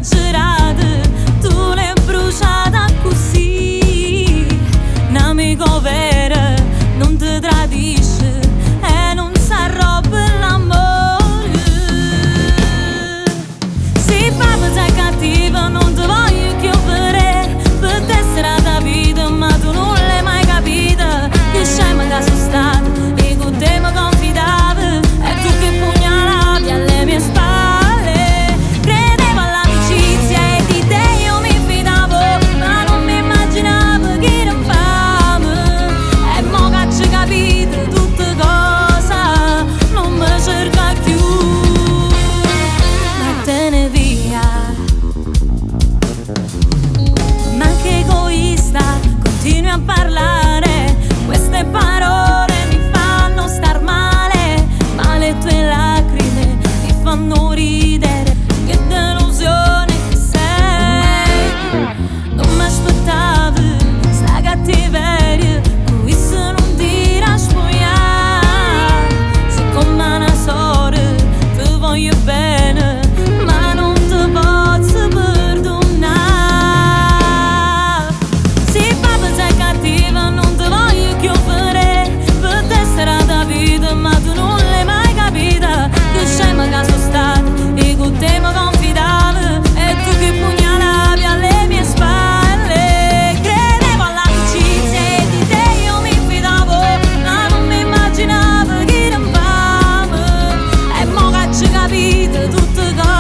esagerato, tu l'hai bruciata così. Un amico vero non ti tradisce e non s'arrobba l'amore. Se papà sei cattiva non ti voglio più vedere, per te sarà da vita ma tu non l'hai mai capita. Che scema che sono stata e con te mi confidavo, e tu che pugnalavi alle mie spalle. Credevo all'amicizia e di te io mi fidavo, ma non mi immaginavo che era infame. E mo che ci capito tutte cose, non mi cerca più. Vattene via, ma che egoista, continui a parlare, queste parole mi fanno star male, ma le tue lacrime mi fanno ridere. Che delusione che sei, non mi aspettavo sta cattiveria, questo non dirà spogliare. Siccome una sorella ti voglio bene, ma non ti posso perdonare. Se papà sei cattiva non ti voglio più vedere, per te sarà da vita ma tu non l'hai mai capita. Che scema che sono stata e con te mi confidavo, e tu che pugnalavi alle mie spalle. Credevo all'amicizia e di te io mi fidavo, ma non mi immaginavo che era infame. E mo che ci capite tutte cose,